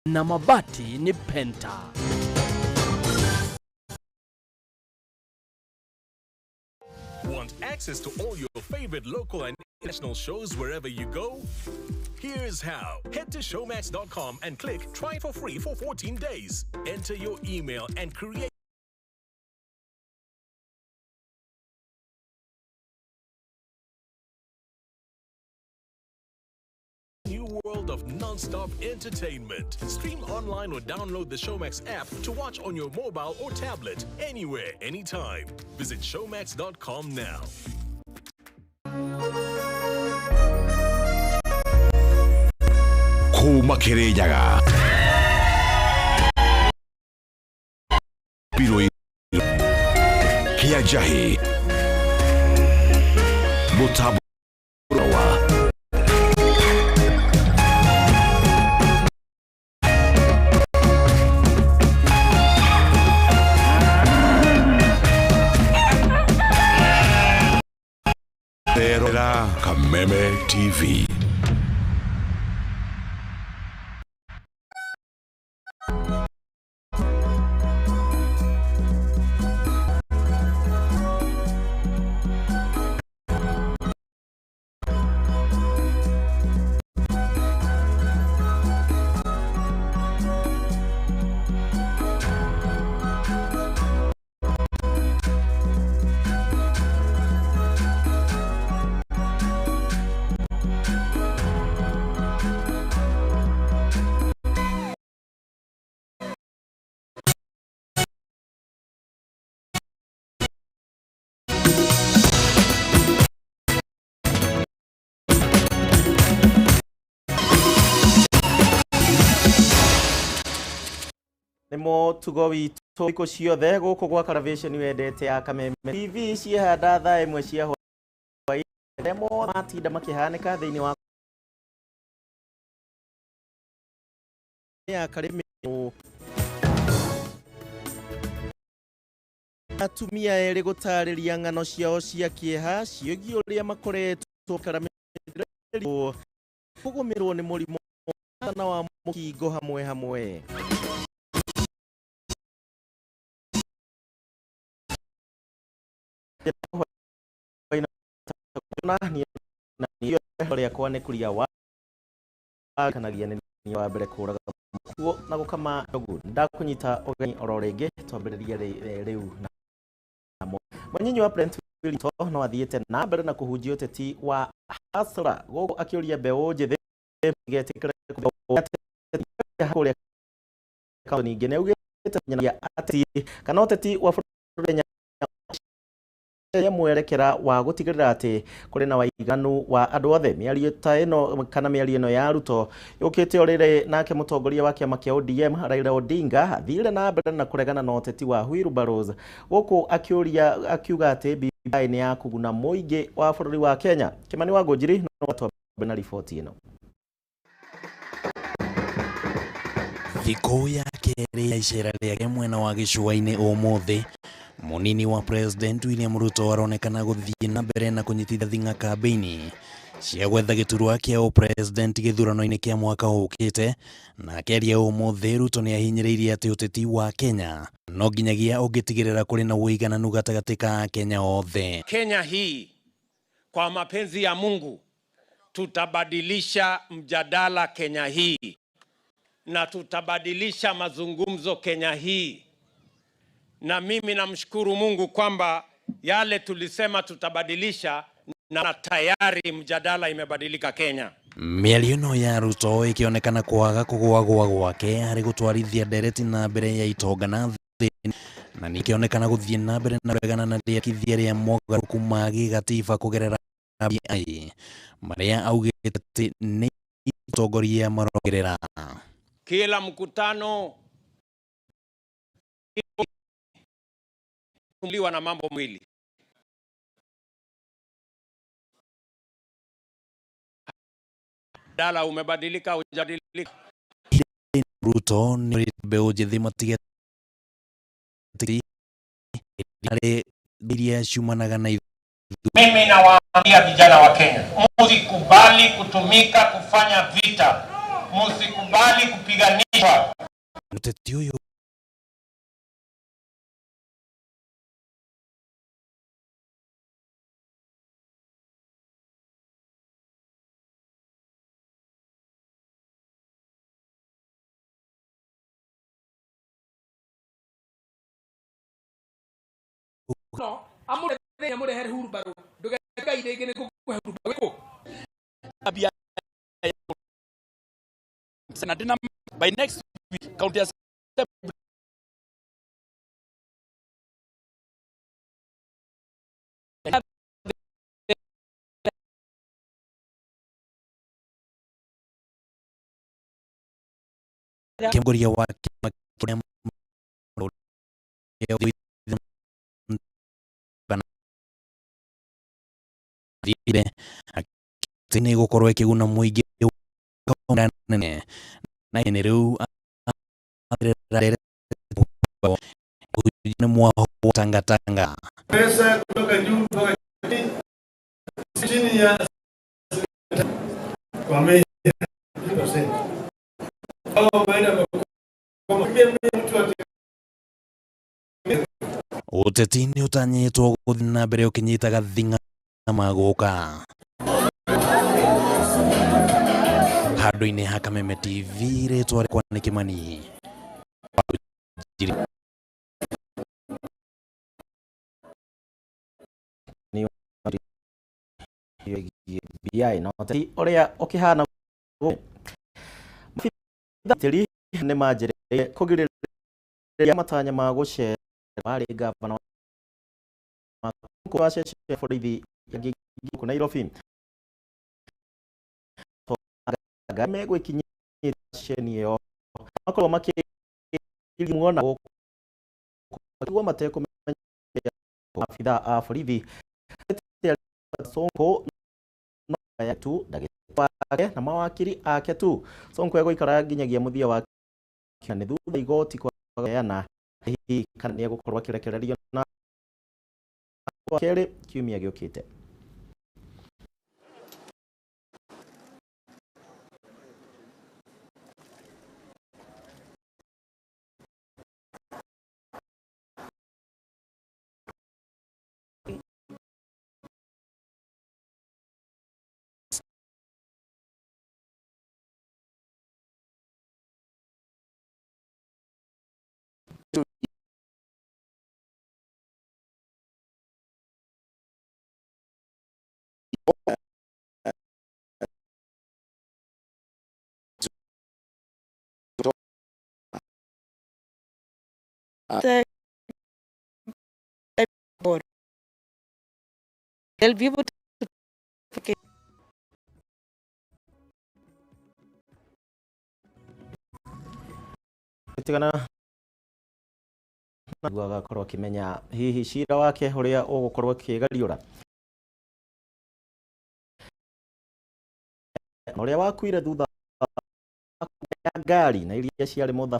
na mabati ni Penta. Want access to all your favorite local and international shows wherever you go? Here's how. Head to showmax.com and click try for free for 14 days. Enter your email and create new world of non-stop entertainment. Stream online or download the Showmax app to watch on your mobile or tablet anywhere, anytime. Visit showmax.com now. Kuma Kireyaga Piroi Kiajahi Mutabu Kameme TV. Nimo tugo witũ iko ciothe gũkũ gwa Television wendete ya Kameme TV ciehanda thaa ĩmwe cia hwaĩ demo matinda makĩhanĩka thĩinĩ wa ya Kameme. Atumia erĩ gũtarĩria ng'ano ciao cia kĩeha ciĩgiĩ ũrĩa makoretwo Kameme kũgũmĩrwo nĩ mũrimũ wa mũkingo hamwe. Ni kwa Kuria wa kanagia ni wa mbere kuraga kuo na gukama ndogu ndakunyita ogani ororenge twambiriria riu na manyinyi wa Brent Wilito no athiete na mbere na kuhunjia uteti wa hasra gogo akiuria mbeo njithi getikire kuria kauni ngene ugete nyanya ati kana uteti wa ya mwerekera wa gutigirira ati kuri na waiganu wa andu othe miario ta ino kana miario ino ya Ruto yukite orire nake mutongoria wa kiama kia ODM Raila Odinga athire na mbere na kuregana na uteti wa Wheelbarrows guku akiuga ati BBI ni ya kuguna muingi wa bururi wa Kenya. Kimani wa Ngũnjiri no twambe na riboti ino. Thikũ ya kerĩ ya icera rĩake mwena wa gĩcũa-inĩ ũmũthĩ, munini wa President William Ruto aronekana gũthiĩ na mbere na kũnyitithia thing'a kambĩini cia gwetha gĩturwa kĩa president gĩthurano-inĩ kĩa mwaka ũkĩte, na akĩaria ũmũthĩ Ruto nĩ ahinyĩrĩirie atĩ ũteti wa Kenya no nginyagia ũngĩtigĩrĩra kũrĩ na ũigananu gatagatĩ ka Kenya othe. Kenya hii kwa mapenzi ya Mungu tutabadilisha mjadala Kenya hii na tutabadilisha mazungumzo Kenya hii. Na mimi namshukuru Mungu kwamba yale tulisema tutabadilisha na tayari mjadala imebadilika Kenya. Mĩario ĩno ya Ruto ikionekana kwaga kũgũagũa gwake harĩ gũtwarithia ndereti na mbere ya itongana thĩ, na nikionekana gũthiĩ na mbere na regana na rĩakithia rĩa mogarũrũku ma gĩgatiba kũgerera BBI marĩa augĩte atĩ nĩ itongoria marongerera. Kila mkutano kuliwa na mambo mwili. Dala umebadilika hujabadilika. Ruto ni mbeu njithi matige diria shumanaga na mimi nawaambia vijana wa Kenya, msikubali kutumika kufanya vita msikubali kupiganishwa. Mtetezi huyo no amure amure huru baro doga ide gene ko huru baro abia senatina by next week county Kuria wa tene gukorwo ikiguna muingi nene na ene riu ni mwaho tangatanga pesa kutoka juu mpaka chini ya Kameme au baada utetini utanyitwo guthina mbere ukinyitaga thinga maguka handu-ini ha Kameme TV ritwa rikwa ni Kimani BI na tari oria okihana tari ne majire kugiriria matanya ma gucera bari gavana kwa sheshe borithi ya Nairobi Kameme gwikinyia sheni yo makorwo makirimuona kwa mateko afitha a borithi Sonko ya tu ndagitwake na mawakiri ake tu Sonko egũikara nginyagia muthia wa kiane thutha igoti kwa yana hihi kana nĩ egũkorwo akĩrekererio na keri kiumia gĩũkĩte. They'll be able to tigana na agakorwo akimenya hihi cira wake uria ugukorwo akigariura uria wakuire thutha ya ngari na iria ciarĩ mutha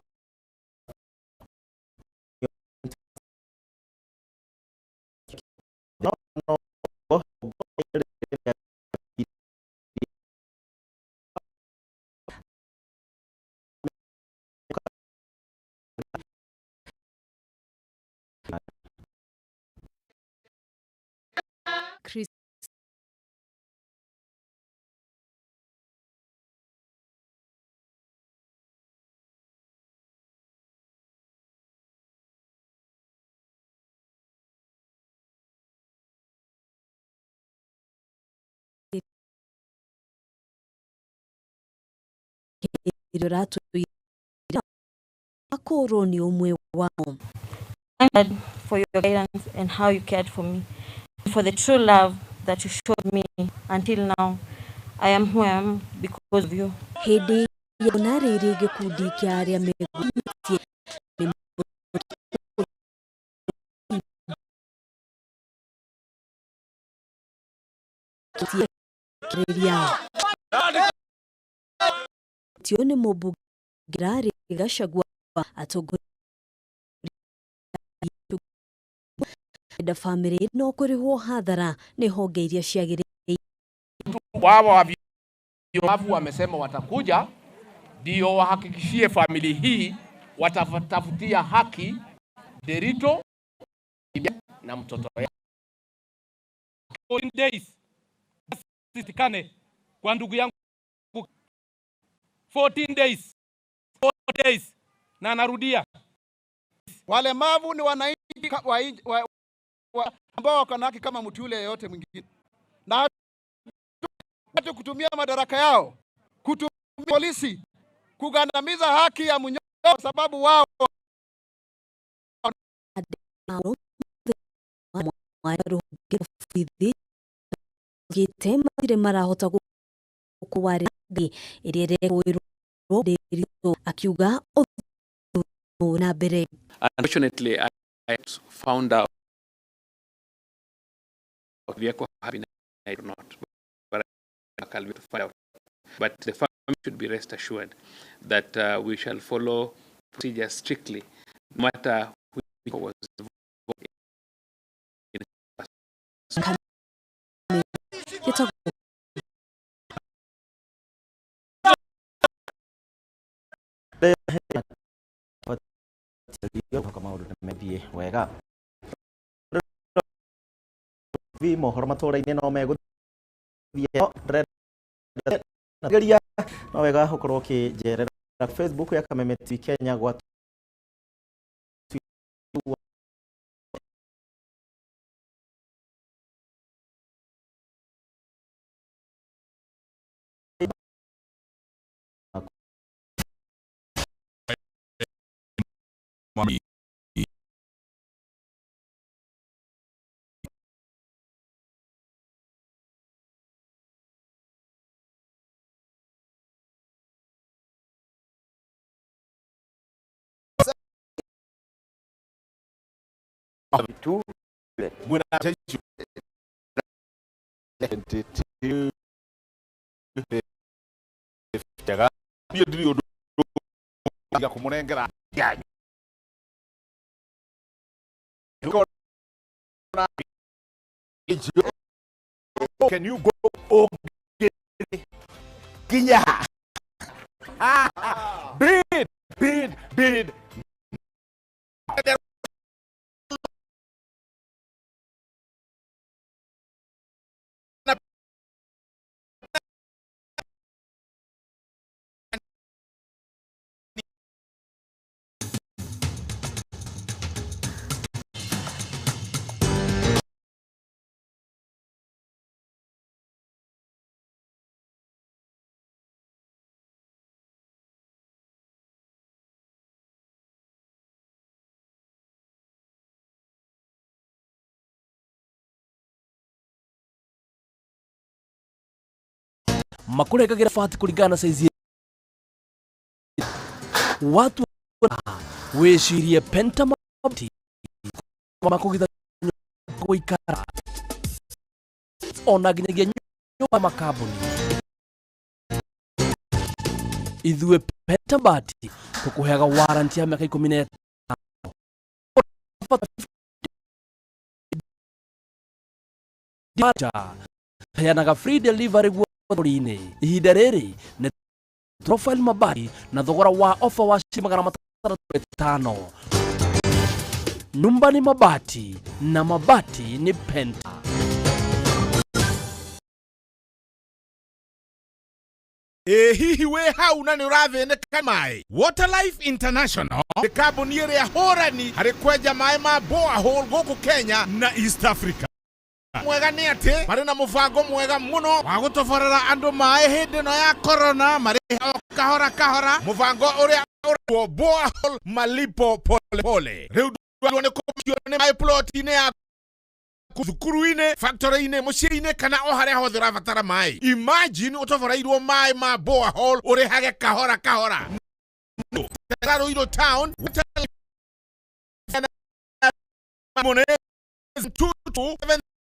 Chris Akoroni umwe wao. Thank you for your guidance and how you cared for me, for the true love that you showed me until now. I am who I am because of you. Hindi ya nariri gikundi kia aria megumitie tione mubugirari gashagwa atogora da family no kuriho hadhara ni honge iria ciagire wao wavu wamesema watakuja ndio wahakikishie famili hii watatafutia haki Derito na mtoto wake. 14 days sitikane kwa ndugu yangu 14 days na narudia, walemavu ni wananchi ambao wako na haki kama mtu yule yeyote mwingine, na hata kutumia madaraka yao kutumia polisi kugandamiza haki ya mnyonge kwa sababu wao gitema dire marahota kuwaridi irere Derito akiuga na bere. Unfortunately, I found out vehicle having I do not, but I'll be to find out. But the family should be rest assured that we shall follow procedures strictly, no matter who was involved in wega vi mohoro Matuuraini no mego geria no wega ukorwo kijerera Facebook ya Kameme TV Kenya gwa Mami. Tu buena chechu jaga bio dio ga kumunengera yanyu can you go Kinya bid makurekagira fati kuringana saizi watu weshirie pentamati makugitha kuikara ona ginyagia nyumba makabuni ithue pentamati tukuheaga warranty ya miaka 15 hayanaga free delivery Matuuraini ihinda riri ni profile mabati na thogora wa offer wa shilingi 305. Nyumba ni mabati na mabati ni penta. hihi we hau na ni uravene kamai Waterlife International ni kambuni ya horani hari kweja mai ma borehole goku Kenya na East Africa. Mwega ni ati mari na mufango mwega muno wa gutoforera andu mai hindi no ya corona mari kahora mufango uria wa borehole malipo pole riu duone ko ni mai plot ine ya thukuru-ine factory-ine muciĩ-ine kana o haria hothe urabatara mai. Imagine utoforeirwo mai ma borehole urihage kahora Garoiro town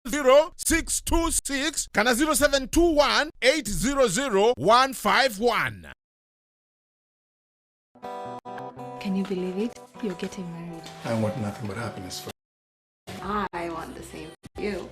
0626 kana 0721 800 151. Can you believe it? You're getting married. I want nothing but happiness for I want the same for you.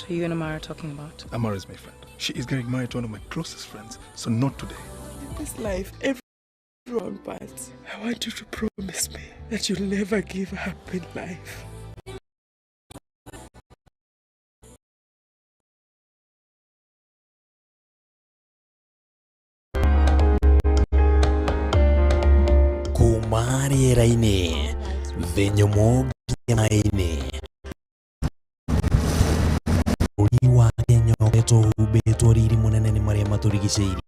What are you and Amara talking about? Amara is my friend. She is getting married to one of my closest friends, so not today. In this life, everyone parts. I want you to promise me that you'll never give up in life. Kumarieraine, venyomo biamaine. Uri wa Kenya oketo ubeto riri munene ni maria maturigicĩirie.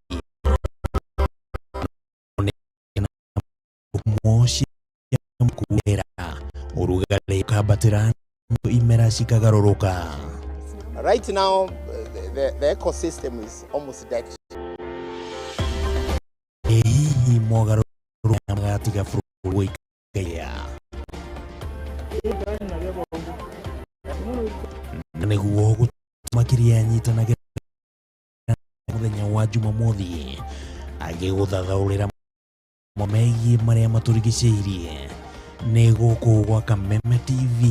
Moshi mkuera urugale kabatira imera shikagaroroka. Right now, the ecosystem is almost dead. Ehi mogaro magatika fruit kaya. Neguo gumakiria nyitana muthenya wa Jumamothi agiguthathaurira momegi maria maturigicĩirie nĩ gũkũ gwa Kameme TV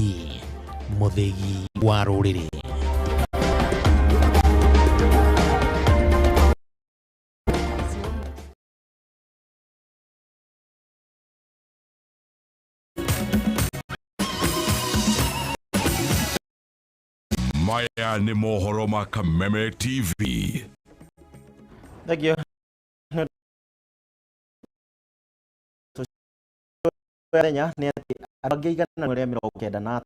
muthegi wa rũrĩrĩ. Maya nĩ mohoro ma Kameme TV. Thank you. Kenya ni ati abageigana na ria 90 na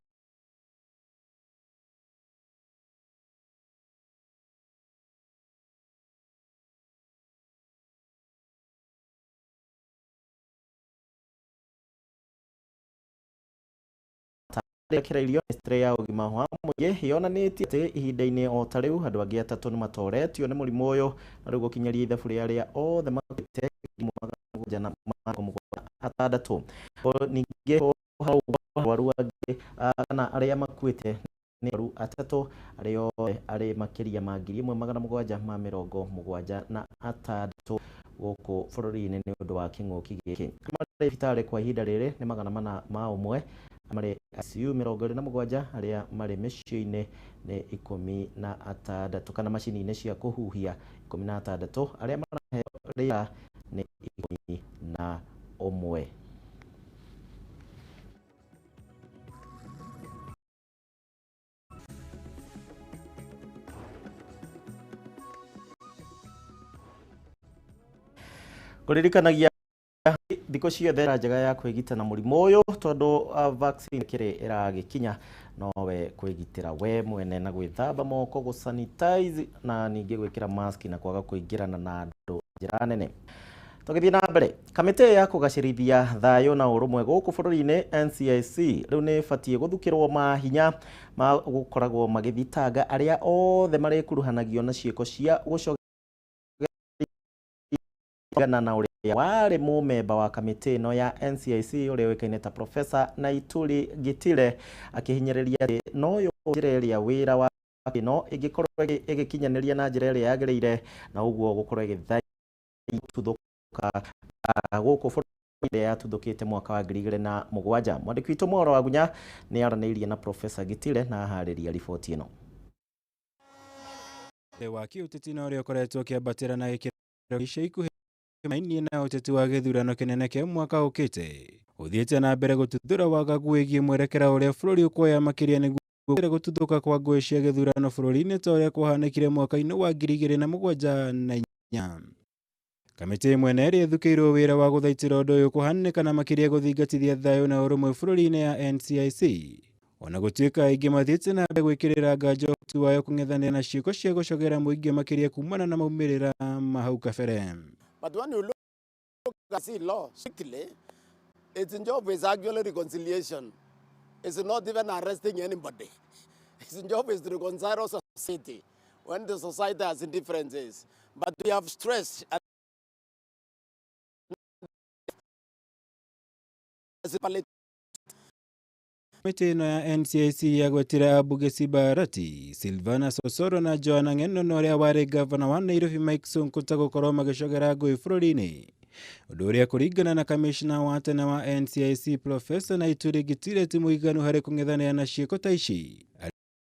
Kĩrairio ministry ya ũgima wa mwĩrĩ yonanĩtie atĩ ihinda-inĩ o ta rĩu andũ angĩ 3 nĩ matoretio nĩ mũrimũ ũyũ na rĩu gũkinyaria ithabu rĩa arĩa othe makuĩte na atandatũ. Ningĩ arwaru angĩ kana arĩa makuĩte nĩ arwaru 3 arĩa othe arĩ makĩria ma 1776 gũkũ bũrũri-inĩ nĩ ũndũ wa kĩng'ũki gĩkĩ. Thibitarĩ kwa ihinda rĩrĩ nĩ 401 marĩ ICU 27 arĩa marĩ mĩciĩ-inĩ nĩ 16 kana macini-inĩ cia kũhuhia 16 arĩa maraheo rĩera nĩ 11. Kũririkanagia thikũ ciothe njega ya kwĩgita na mũrimũ ũyũ tondũ vaccine kĩrĩ ĩragĩkinya nowe kwĩgitĩra we mwene na gwĩthamba moko gũsanitize na ningĩ gwĩkĩra mask na kwaga kũingĩrana na andũ njĩra nene. Tũgĩthiĩ na mbere, kamĩtĩ ya kũgacĩrithia thayũ na ũrũmwe gũkũ bũrũri-inĩ NCIC rĩu nĩ ĩbatiĩ gũthukĩrwo mahinya ma gũkoragwo magĩthitanga arĩa othe marĩkuruhanagio na ciĩko cia gũcogana na ũrĩa warĩ mũmemba wa kamĩtĩ ĩno ya NCIC ũrĩa ũĩkaine ta Profesa Naituri Gitire akĩhinyĩrĩria atĩ no yo njĩra ĩrĩa wĩra wa ĩno ĩngĩkorwo ĩgĩkinyanĩria na njĩra ĩrĩa yagĩrĩire na ũguo gũkorwo ĩgĩthuthũka gũkũ bũrũri ĩrĩa yatuthũkĩte mwaka wa 2007. Mwandĩki witũ Mwaro wa Gunya nĩ aranĩirie na Profesa Gitire na aharĩria riboti ĩno. Wa kĩũteti na ũrĩa ũkoretwo ũkĩambatĩra na gĩkĩro ica ikuhĩ mainie na ũteti wa gĩthurano kĩnene kĩa mwaka ũkĩte ũthiĩte na mbere gũtuthũra wagagu wĩgiĩ mwerekera ũrĩa bũrũri ũkuoya makĩria nĩguo gũtuthũka kwa ngũĩ cia gĩthurano bũrũri-inĩ ta ũrĩa kwahanĩkire mwaka-inĩ wa 2007. Kamĩtĩ ĩmwe na ĩrĩa ĩthukĩirwo wĩra wa gũthaitĩra ũndũ ũyũ kũhanĩkana makĩria gũthingatithia thayũ na ũrũmwe bũrũri-inĩ ya NCIC ona gũtuĩka aingĩ mathiĩte na mbere gwĩkĩrĩra nganja ũhoti wayo kũng'ethanĩra na ciĩko cia gũcogera mũingĩ makĩria kumana na maumĩrĩra ma hau kabere. But when you look at the law strictly, its job is actually reconciliation. It's not even arresting anybody. Its job is to reconcile society when the society has differences. But we have stressed Kamĩtĩ ĩno ya NCIC yagwetire ambunge Sibarati, Silvana Sosoro na Joanna Ng'eno na ũrĩa warĩ gavana wa Nairobi Mike Sonko ta gũkorwo magĩcogera ngũĩ bũrũri-inĩ. Ũndũ ũrĩa kũringana na kamishna wa tene wa NCIC Profesa Naituri Gitire ti mũiganu harĩ kũng'ethanĩra na ciĩko ta ici.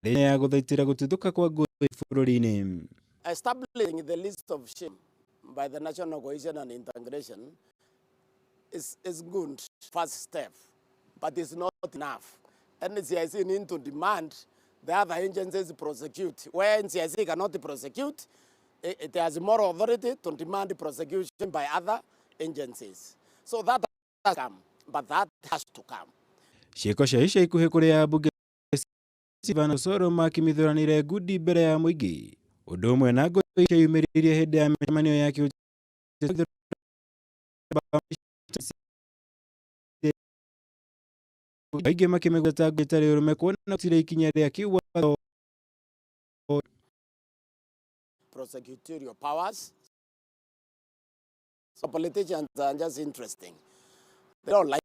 ya guthaitira gututhuka kwa ngũĩ bũrũri-inĩ. Establishing the list of shame by the National Cohesion and Integration is good first step, but it's not enough. NCIC need to demand the other agencies prosecute. Where NCIC cannot prosecute, it has more authority to demand prosecution by other agencies. So that has come, but that has to come. Ciĩko cia ica ikuhĩ kũrĩa ambunge Sivana Soro makĩmithuranĩre ngundi mbere ya mũingĩ. Ũndũ ũmwe na ngũĩ icio yumĩrĩirie hĩndĩ ya mĩcemanio ya kĩũteti aingĩ makĩmegweta ngũĩ itarĩ ũrũme kuona gũtirĩ ikinya rĩa kĩwatho. Prosecutorial powers. So politicians are just interesting. They don't like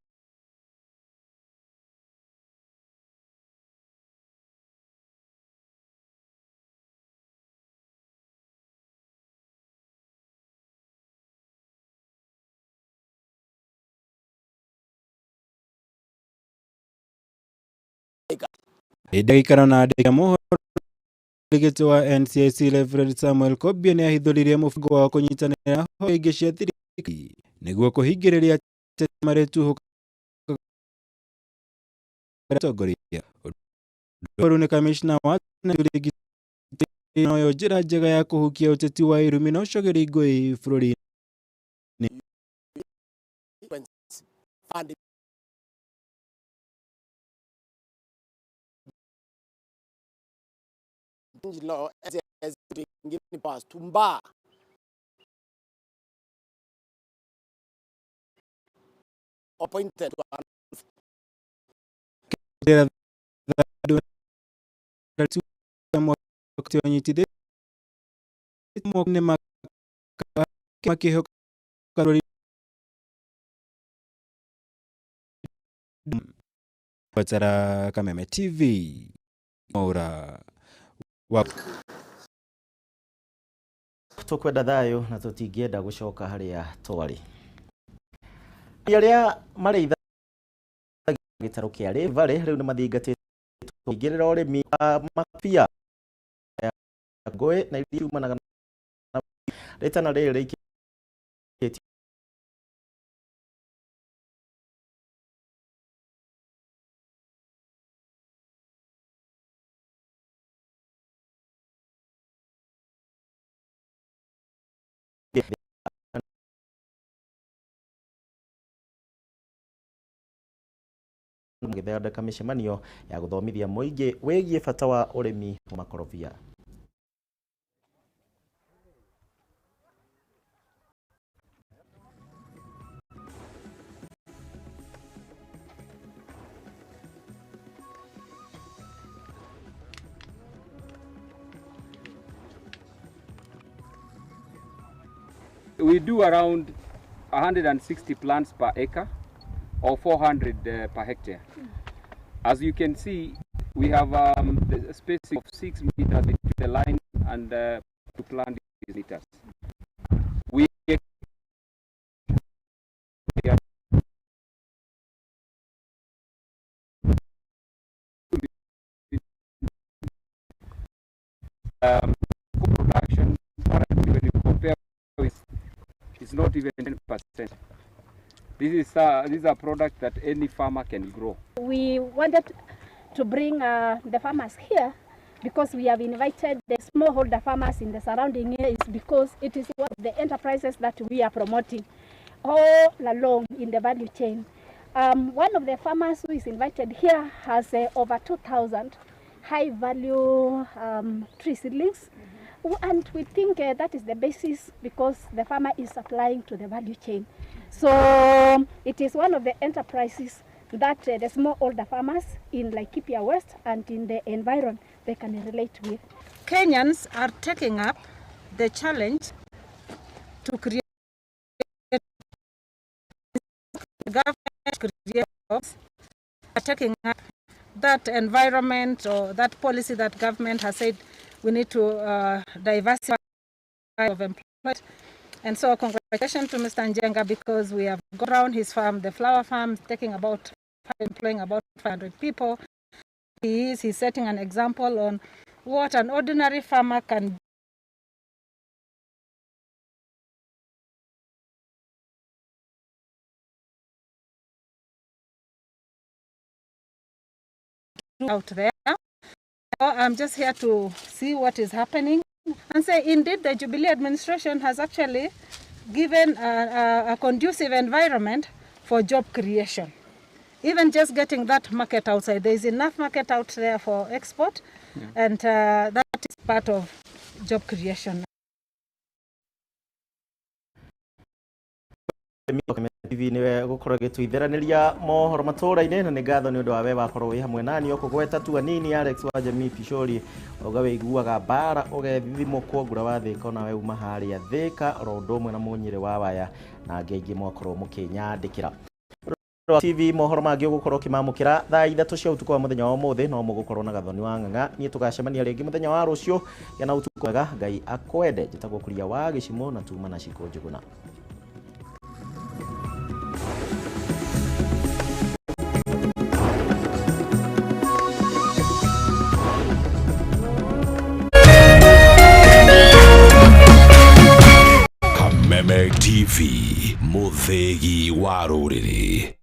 Gĩikaro na andĩki a mohoro gĩtĩ wa NCIC Reverend Samuel Kobia nĩ ahithũririe mũbango wa kũnyitanĩra ho ingĩ cia thirikari nĩguo kũhingĩrĩria marĩtu atongoria. Ũndũ nĩ kamishna wa nayo njĩra njega ya kũhukia ũteti wa irumi na ũcogeri ngũĩ bũrũri-inĩ. Law as given past tumba appointed Kameme TV Maura tukwenda thayũ na tũtingĩenda gũcoka harĩa twarĩ. Arĩa marĩ gĩtarũ kĩa Rĩvarĩ rĩu nĩ mathingatĩte kũingĩrĩra ũrĩmi wa mabia ngũĩ na iria ciumanaga na rĩtana rĩrĩ rĩikĩtio gĩthondeka mĩcemanio ya gũthomithia mũingĩ wĩgiĩ bata wa ũrĩmi wa makorobia. We do around 160 plants per acre or 400 per hectare. As you can see, we have the spacing of 6 meters between the line and to plant these meters. We co-production currently, when you compare with, it's not even 10%. This is a product that any farmer can grow. We wanted to bring the farmers here because we have invited the smallholder farmers in the surrounding areas because it is one of the enterprises that we are promoting all along in the value chain. One of the farmers who is invited here has over 2,000 high value tree seedlings. And we think that is the basis because the farmer is supplying to the value chain. So it is one of the enterprises that the smallholder farmers in Laikipia West and in the environment they can relate with. Kenyans are taking up the challenge to create jobs, are taking up that environment or that policy that government has said we need to diversify of employment. And so congratulations to Mr. Njenga because we have gone around his farm, the flower farm, employing about 500 people. He's setting an example on what an ordinary farmer can do out there. I'm just here to see what is happening and say, indeed, the Jubilee administration has actually given a conducive environment for job creation. Even just getting that market outside, there is enough market out there for export, and that is part of job creation. TV niwe gukorwo gitwithiraniria mohoro Matuuraini na nigatho ni undu wa we wakorwo wi hamwe nani okugweta tu anini Alex wa Jamii Pishori ugawe iguaga bara ugethithimo kwongura wa thika na we uma haria thika ro ndomwe na munyire wa waya na ngeingi mwakorwo mukinyandikira TV mohoro mangi ugukorwo kimamukira thaa 3 cia utuko wa muthenya wa muthi no mugukorwo na gathoni wa nganga ni tugacemania ringi muthenya wa rucio yana utuko wega ngai akwende jitagwo Kuria wa Gichimu na tuma na ciko njuguna. Kameme TV, muthegi wa ruriri.